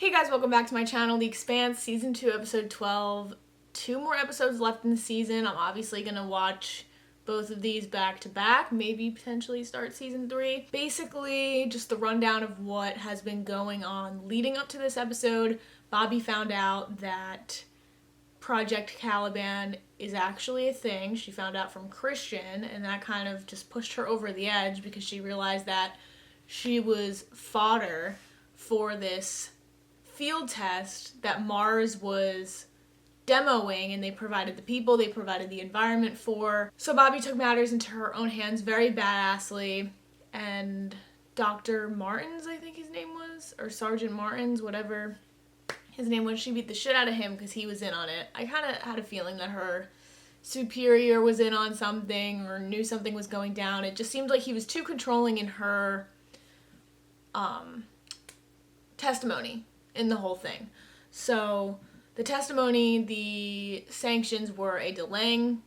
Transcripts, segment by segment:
Hey guys, welcome back to my channel, The Expanse, Season 2, Episode 12. 2 more episodes left in the season. I'm obviously gonna watch both of these back to back, maybe potentially start Season 3. Basically, just the rundown of what has been going on leading up to this episode. Bobby found out that Project Caliban is actually a thing. She found out from Christian, and that kind of just pushed her over the edge because she realized that she was fodder for this field test that Mars was demoing, and they provided the people, they provided the environment for. So Bobby took matters into her own hands very badassly, and Dr. Martins, I think his name was, or Sergeant Martins, whatever his name was, she beat the shit out of him because he was in on it. I kind of had a feeling that her superior was in on something or knew something was going down. It just seemed like he was too controlling in her testimony in the whole thing. So the testimony, the sanctions were a delaying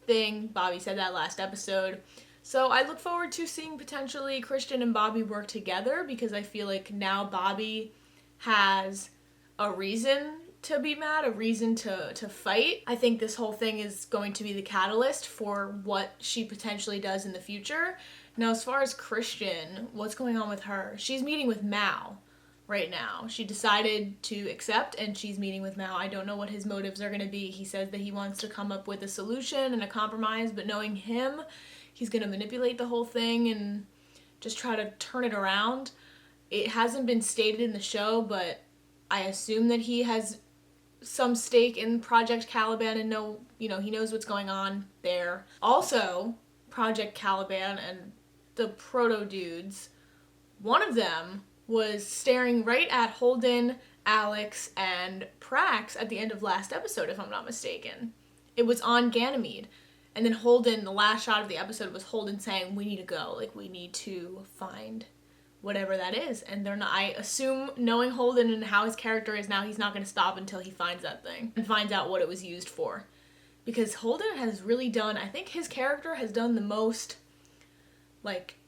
thing. Bobby said that last episode. So I look forward to seeing potentially Christian and Bobby work together, because I feel like now Bobby has a reason to be mad, a reason to fight. I think this whole thing is going to be the catalyst for what she potentially does in the future. Now, as far as Christian, what's going on with her? She's meeting with Mao right now. She decided to accept, and she's meeting with Mao. I don't know what his motives are going to be. He says that he wants to come up with a solution and a compromise, but knowing him, he's going to manipulate the whole thing and just try to turn it around. It hasn't been stated in the show, but I assume that he has some stake in Project Caliban and he knows what's going on there. Also, Project Caliban and the proto dudes, one of them was staring right at Holden, Alex, and Prax at the end of last episode, if I'm not mistaken. It was on Ganymede. And then Holden, the last shot of the episode was Holden saying, we need to go. Like, we need to find whatever that is. And they're not, I assume, knowing Holden and how his character is now, he's not going to stop until he finds that thing and finds out what it was used for. Because Holden has really done, I think his character has done the most,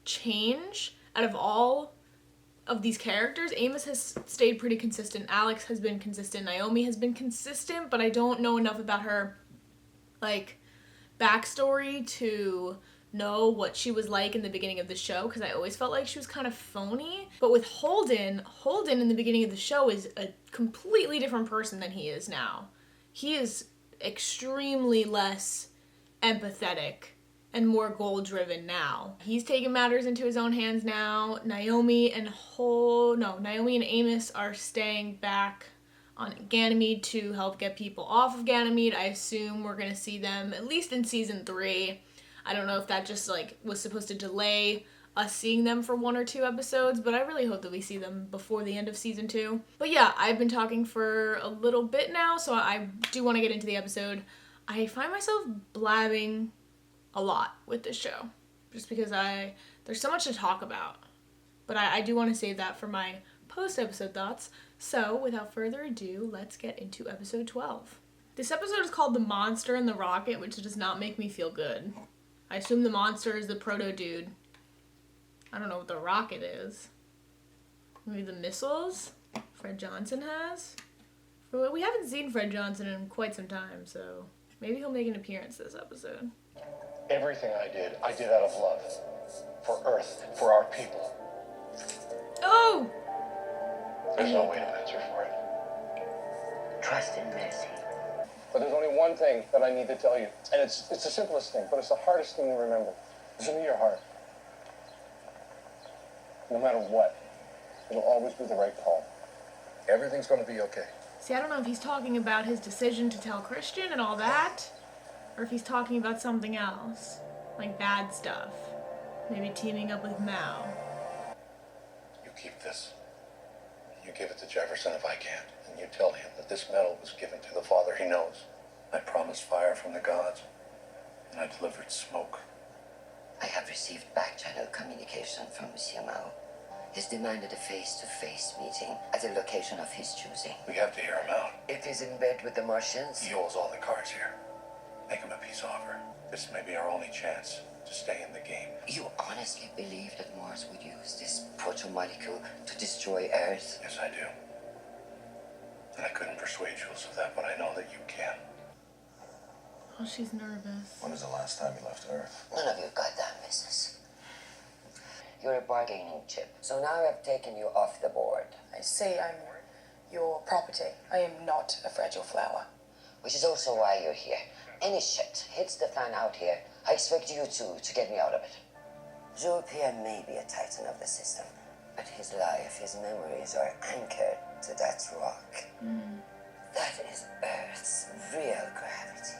change out of all of these characters. Amos has stayed pretty consistent. Alex has been consistent. Naomi has been consistent, but I don't know enough about her, backstory to know what she was like in the beginning of the show, because I always felt like she was kind of phony. But with Holden in the beginning of the show is a completely different person than he is now. He is extremely less empathetic and more goal-driven now. He's taking matters into his own hands now. Naomi and Amos are staying back on Ganymede to help get people off of Ganymede. I assume we're gonna see them at least in season 3. I don't know if that just was supposed to delay us seeing them for 1 or 2 episodes, but I really hope that we see them before the end of season 2. But yeah, I've been talking for a little bit now, so I do want to get into the episode. I find myself blabbing a lot with this show, just because there's so much to talk about. But I do want to save that for my post-episode thoughts. So without further ado, let's get into episode 12. This episode is called The Monster and the Rocket, which does not make me feel good. I assume the monster is the proto dude. I don't know what the rocket is. Maybe the missiles Fred Johnson has? Well, we haven't seen Fred Johnson in quite some time, so maybe he'll make an appearance this episode. Everything I did out of love. For Earth, for our people. Oh! There's no way to answer for it. Trust in mercy. But there's only one thing that I need to tell you. And it's the simplest thing, but it's the hardest thing to remember. Listen to your heart. No matter what, it'll always be the right call. Everything's going to be okay. See, I don't know if he's talking about his decision to tell Christian and all that, or if he's talking about something else, like bad stuff. Maybe teaming up with Mao. You keep this. You give it to Jefferson if I can, and you tell him that this medal was given to the father he knows. I promised fire from the gods, and I delivered smoke. I have received back-channel communication from Monsieur Mao. He's demanded a face-to-face meeting at a location of his choosing. We have to hear him out. It is in bed with the Martians. He holds all the cards here. Make him a peace offer. This may be our only chance to stay in the game. You honestly believe that Mars would use this proto-molecule to destroy Earth? Yes, I do. persuade Jules of that, but I know that you can. Oh, she's nervous. When was the last time you left Earth? None of your goddamn business. You're a bargaining chip, so now I've taken you off the board. I say I'm your property. I am not a fragile flower. Which is also why you're here. Any shit hits the fan out here, I expect you to get me out of it. Jules Pierre may be a titan of the system, but his life, his memories are anchored to that rock. That is Earth's real gravity.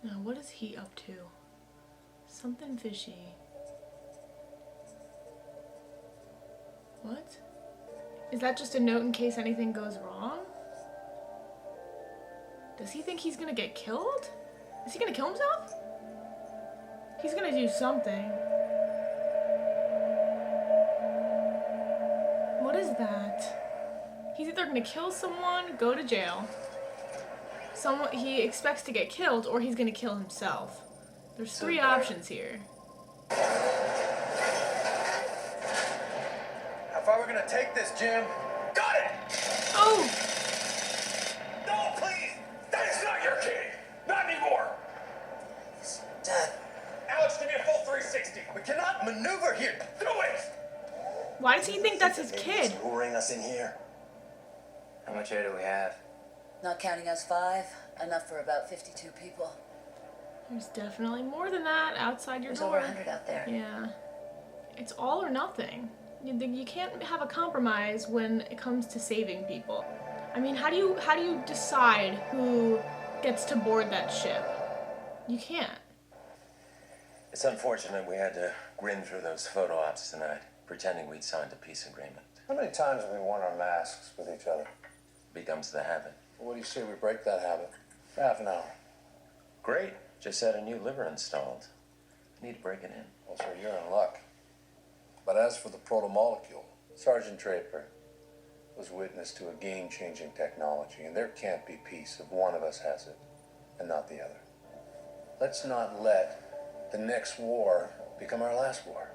Now, what is he up to? Something fishy. What? Is that just a note in case anything goes wrong? Does he think he's gonna get killed? Is he gonna kill himself? He's gonna do something. What is that? He's either gonna kill someone, go to jail. He expects to get killed, or he's gonna kill himself. There's three options here. How far we're gonna take this, Jim? Got it! Oh! No, please! That is not your kid! Not anymore! Dad, Alex, give me a full 360. We cannot maneuver here. Do it! Why does he think that's his kid? Luring us in here. How much air do we have? Not counting us 5, enough for about 52 people. There's definitely more than that outside your There's door. over 100 out there. Yeah. It's all or nothing. You can't have a compromise when it comes to saving people. I mean, how do you decide who gets to board that ship? You can't. It's unfortunate we had to grin through those photo ops tonight, pretending we'd signed a peace agreement. How many times have we worn our masks with each other? Becomes the habit. What do you say we break that habit? For half an hour. Great. Just had a new liver installed. I need to break it in. Well, sir, you're in luck. But as for the proto-molecule, Sergeant Draper was witness to a game-changing technology, and there can't be peace if one of us has it and not the other. Let's not let the next war become our last war.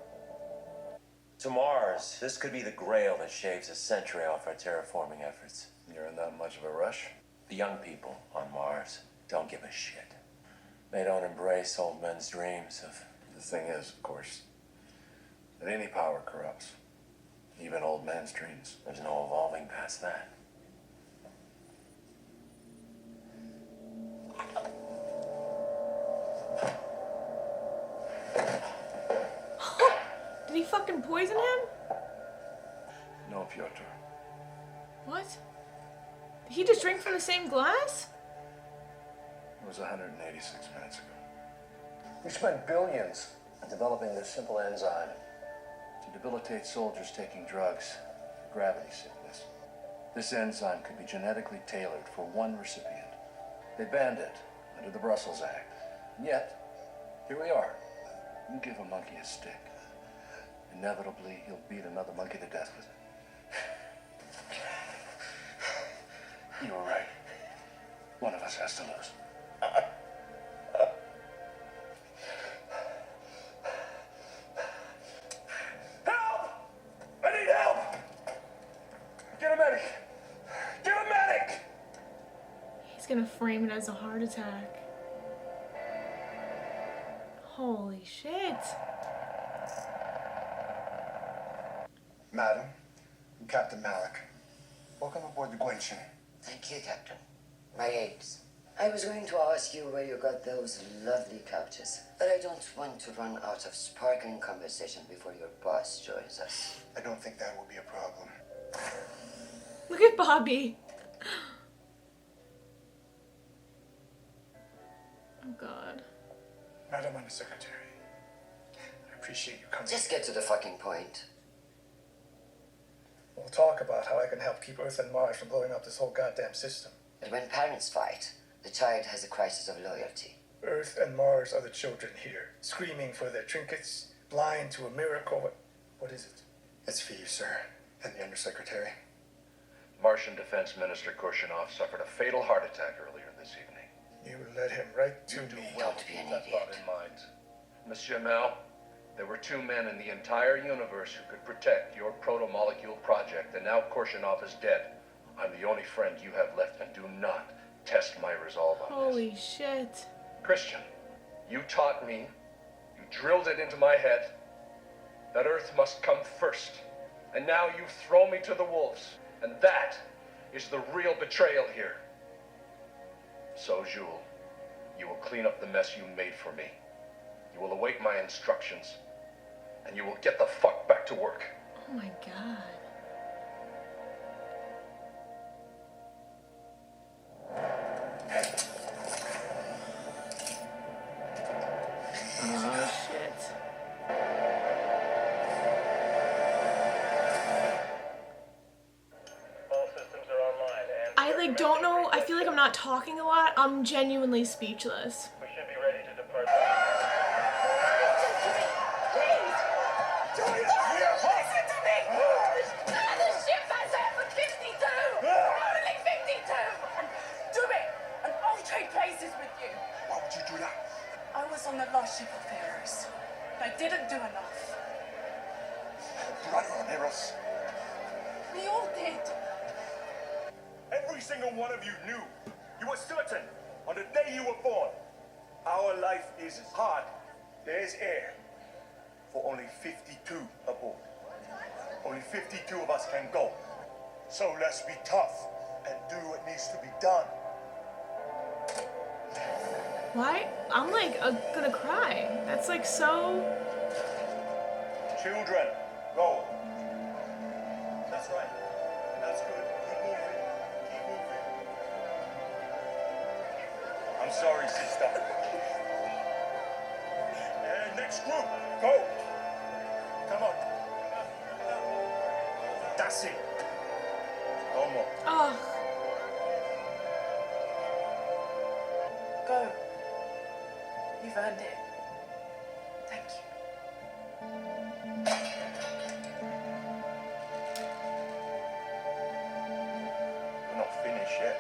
To Mars, this could be the grail that shaves a century off our terraforming efforts. You're in that much of a rush? The young people on Mars don't give a shit. They don't embrace old men's dreams of... The thing is, of course, that any power corrupts, even old man's dreams. There's no evolving past that. Did he fucking poison him? No, Pyotr. What? Did he just drink from the same glass? It was 186 minutes ago. We spent billions developing this simple enzyme to debilitate soldiers taking drugs, gravity sickness. This enzyme could be genetically tailored for one recipient. They banned it under the Brussels Act. And yet, here we are. You give a monkey a stick. Inevitably, he'll beat another monkey to death with it. You were right. One of us has to lose. Help! I need help! Get a medic! Get a medic! He's gonna frame it as a heart attack. Holy shit. Madam, I'm Captain Malik. Welcome aboard the Gwenchen. Thank you, Captain. My aides. I was going to ask you where you got those lovely couches, but I don't want to run out of sparkling conversation before your boss joins us. I don't think that will be a problem. Look at Bobby. Oh god. Madam Undersecretary, I appreciate you coming. Just get to the fucking point. We'll talk about how I can help keep Earth and Mars from blowing up this whole goddamn system. But when parents fight, the child has a crisis of loyalty. Earth and Mars are the children here, screaming for their trinkets, blind to a miracle. What is it? It's for you, sir, and the Undersecretary. Martian Defense Minister Korshunov suffered a fatal heart attack earlier this evening. You led him right to me. Don't be an That idiot. thought in mind. Monsieur Mel, there were 2 men in the entire universe who could protect your proto-molecule project, and now Korshunov is dead. I'm the only friend you have left, and do not test my resolve on Holy this. shit. Christian, you taught me, you drilled it into my head, that Earth must come first. And now you throw me to the wolves. And that is the real betrayal here. So, Jules, you will clean up the mess you made for me. You will await my instructions. And you will get the fuck back to work. Oh my god. Oh shit. All systems are online and I like don't know, I feel like I'm not talking a lot. I'm genuinely speechless. we should be ready to depart. Listen to me! The ship has half of 52! Only 52! Do it, and I'll trade places with you. Why would you do that? I was on the last ship of Pharaohs. I didn't do enough. Raneros. We all did. Every single one of you knew. You were certain on the day you were born. Our life is hard. There's air for only 52 aboard. Only 52 of us can go. So let's be tough and do what needs to be done. Why? I'm like gonna cry. That's like so. Children, go. That's right. That's good. Keep moving. Keep moving. I'm sorry, sister. And next group, go. Come on. That's it. No more. Oh, Go. You've earned it. Thank you. We're not finished yet.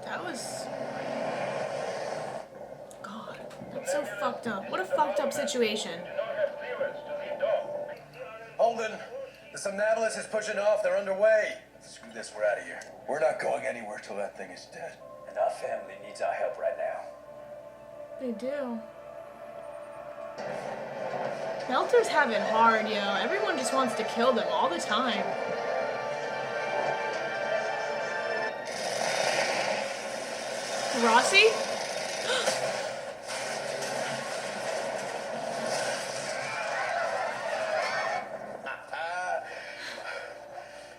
that was. God, that's so fucked up. What a fucked up situation. Holden, the Somnambulist is pushing off. They're underway. Screw this, we're out of here. We're not going anywhere till that thing is dead. And our family needs our help right now. They do. Melter's having it hard, yo. Everyone just wants to kill them all the time. Rossi?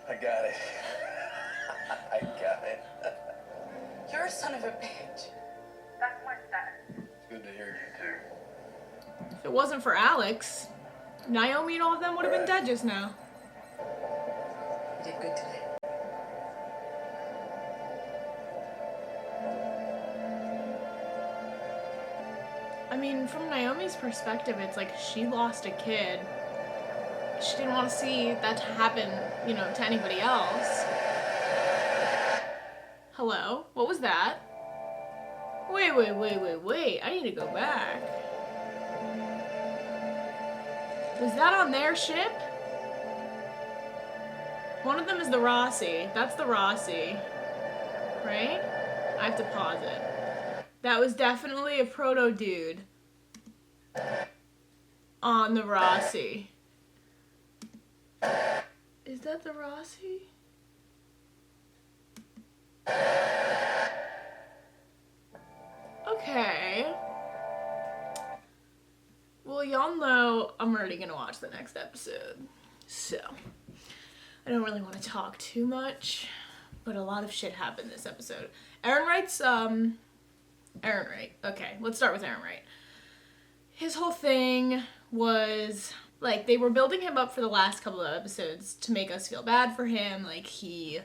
I got it. I got it. You're a son of a bitch. Good to hear you too. If it wasn't for Alex, Naomi and all of them would have been dead just now. You did good today. I mean, from Naomi's perspective, it's like she lost a kid. She didn't want to see that to happen, you know, to anybody else. Hello? What was that? Wait. I need to go back. Was that on their ship? One of them is the Rossi. That's the Rossi. Right? I have to pause it. That was definitely a proto dude on the Rossi. Is that the Rossi? Okay. Well, y'all know I'm already gonna watch the next episode. So, I don't really want to talk too much, but a lot of shit happened this episode. Aaron Wright's, Aaron Wright. Okay, let's start with Aaron Wright. His whole thing was, like, they were building him up for the last couple of episodes to make us feel bad for him. Like, he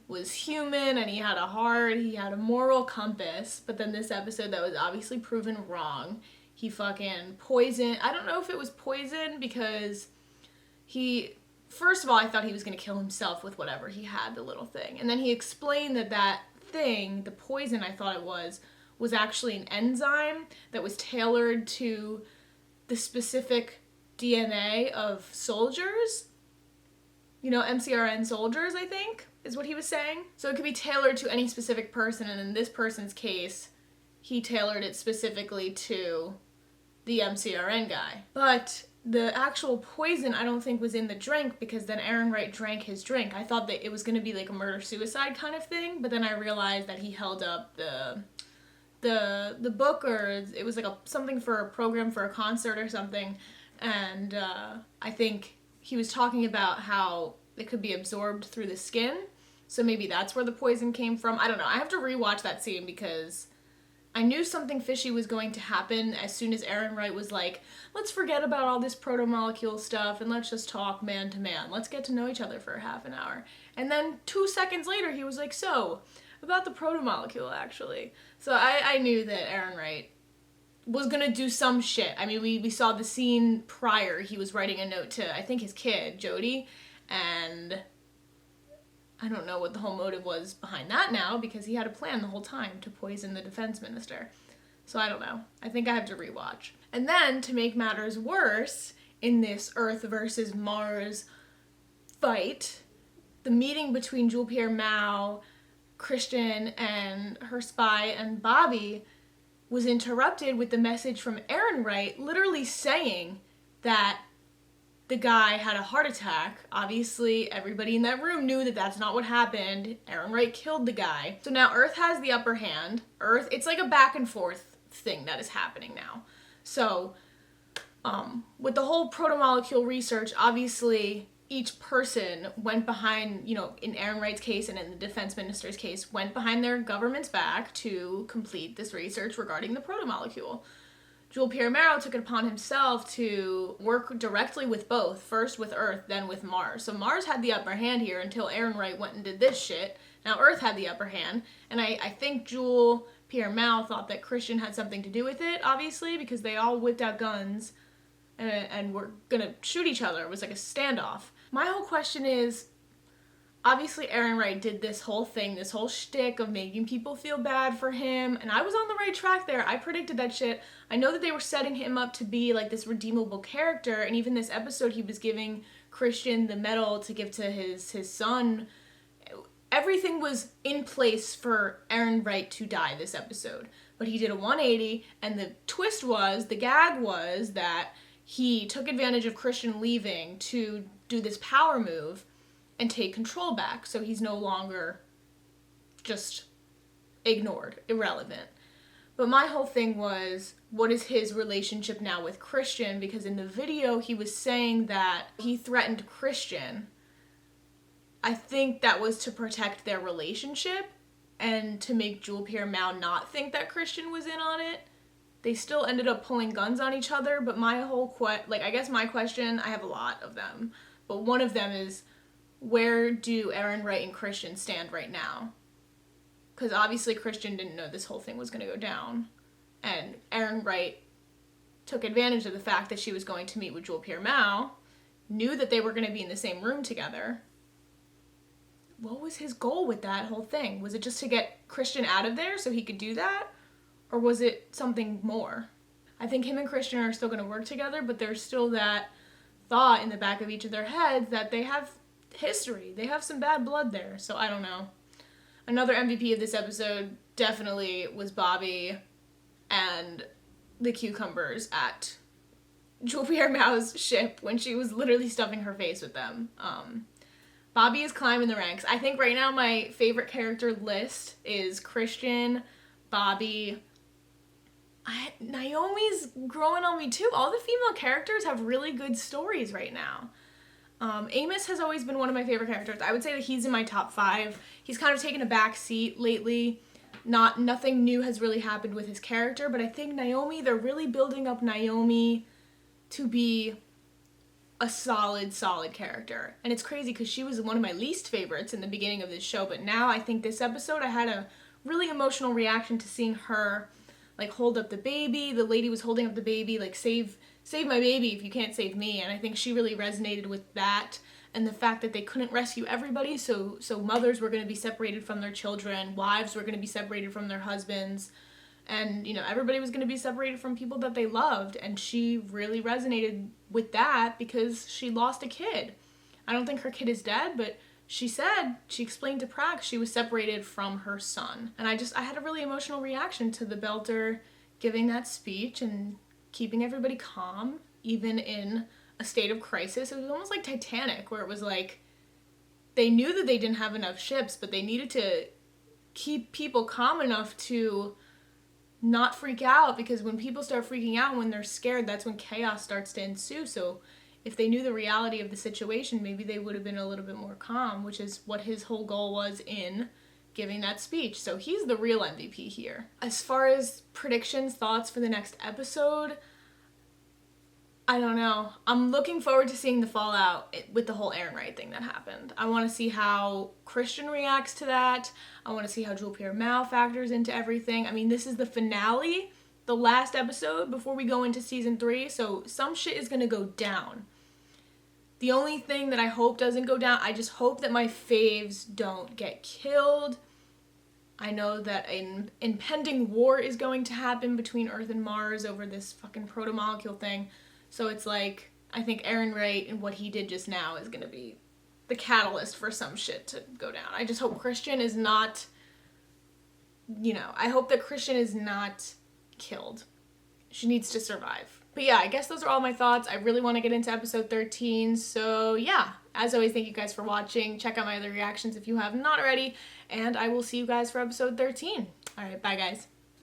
was human and he had a heart, he had a moral compass. But then this episode that was obviously proven wrong, he fucking poisoned. I don't know if it was poison because he first of all, I thought he was going to kill himself with whatever he had, the little thing. And then he explained that thing, the poison I thought it was actually an enzyme that was tailored to the specific DNA of soldiers. MCRN soldiers, I think, is what he was saying. So it could be tailored to any specific person, and in this person's case, he tailored it specifically to the MCRN guy. But the actual poison I don't think was in the drink, because then Aaron Wright drank his drink. I thought that it was going to be like a murder-suicide kind of thing, but then I realized that he held up the book, or it was like something for a program for a concert or something, and I think he was talking about how it could be absorbed through the skin, so maybe that's where the poison came from. I don't know. I have to rewatch that scene because I knew something fishy was going to happen as soon as Aaron Wright was like, let's forget about all this proto-molecule stuff and let's just talk man to man. Let's get to know each other for a half an hour. And then 2 seconds later, he was like, so, about the proto-molecule, actually. So I knew that Aaron Wright was gonna do some shit. I mean, we saw the scene prior. He was writing a note to, I think, his kid, Jody, and I don't know what the whole motive was behind that now, because he had a plan the whole time to poison the defense minister. So I don't know. I think I have to rewatch. And then, to make matters worse, in this Earth versus Mars fight, the meeting between Jules Pierre Mao, Christian, and her spy, and Bobby was interrupted with the message from Aaron Wright literally saying that the guy had a heart attack. Obviously, everybody in that room knew that that's not what happened. Aaron Wright killed the guy. So now Earth has the upper hand. Earth, it's like a back and forth thing that is happening now. So, with the whole proto-molecule research, obviously each person went behind, in Aaron Wright's case and in the defense minister's case, went behind their government's back to complete this research regarding the proto-molecule. Jules Pierre Mao took it upon himself to work directly with both, first with Earth, then with Mars. So Mars had the upper hand here until Aaron Wright went and did this shit. Now Earth had the upper hand, and I think Jules Pierre Mao thought that Christian had something to do with it, obviously, because they all whipped out guns and were gonna shoot each other. It was like a standoff. My whole question is, obviously Aaron Wright did this whole thing, this whole shtick of making people feel bad for him, and I was on the right track there. I predicted that shit. I know that they were setting him up to be like this redeemable character, and even this episode he was giving Christian the medal to give to his son. Everything was in place for Aaron Wright to die this episode, but he did a 180, and the twist was, the gag was that he took advantage of Christian leaving to do this power move and take control back, so he's no longer just ignored, irrelevant. But my whole thing was, what is his relationship now with Christian? Because in the video, he was saying that he threatened Christian. I think that was to protect their relationship and to make Jules Pierre Mao not think that Christian was in on it. They still ended up pulling guns on each other, but my whole I guess my question, I have a lot of them, but one of them is, where do Aaron Wright and Christian stand right now? Because obviously Christian didn't know this whole thing was going to go down, and Aaron Wright took advantage of the fact that she was going to meet with Jules Pierre Mao, knew that they were going to be in the same room together. What was his goal with that whole thing? Was it just to get Christian out of there so he could do that? Or was it something more? I think him and Christian are still going to work together, but there's still that thought in the back of each of their heads that they have history. They have some bad blood there, so I don't know. Another MVP of this episode definitely was Bobby and the cucumbers at Jules Pierre Mao's ship when she was literally stuffing her face with them. Bobby is climbing the ranks. I think right now my favorite character list is Christian, Bobby. Naomi's growing on me too. All the female characters have really good stories right now. Amos has always been one of my favorite characters. I would say that he's in my top 5. He's kind of taken a back seat lately. Nothing new has really happened with his character, but I think Naomi, they're really building up Naomi to be a solid character. And it's crazy because she was one of my least favorites in the beginning of this show, but now I think this episode I had a really emotional reaction to seeing her hold up the baby. The lady was holding up the baby, save save my baby if you can't save me. And I think she really resonated with that, and the fact that they couldn't rescue everybody, so mothers were going to be separated from their children, wives were going to be separated from their husbands, and everybody was going to be separated from people that they loved. And she really resonated with that because she lost a kid. I don't think her kid is dead, but she explained to Prax she was separated from her son. And I had a really emotional reaction to the Belter giving that speech and keeping everybody calm, even in a state of crisis. It was almost like Titanic, where it was like they knew that they didn't have enough ships, but they needed to keep people calm enough to not freak out, because when people start freaking out, when they're scared, that's when chaos starts to ensue. So if they knew the reality of the situation, maybe they would have been a little bit more calm, which is what his whole goal was in giving that speech. So he's the real MVP here. As far as predictions, thoughts for the next episode, I don't know. I'm looking forward to seeing the fallout with the whole Aaron Wright thing that happened. I want to see how Christian reacts to that. I want to see how Jewel Pierre Mao factors into everything. I mean, this is the finale, the last episode before we go into season 3, so some shit is going to go down. The only thing that I hope doesn't go down, I just hope that my faves don't get killed. I know that an impending war is going to happen between Earth and Mars over this fucking proto-molecule thing. So it's like, I think Aaron Wright and what he did just now is going to be the catalyst for some shit to go down. I just hope Christian is not, I hope that Christian is not killed. She needs to survive. But yeah, I guess those are all my thoughts. I really want to get into episode 13. So yeah, as always, thank you guys for watching. Check out my other reactions if you have not already. And I will see you guys for episode 13. All right, bye guys.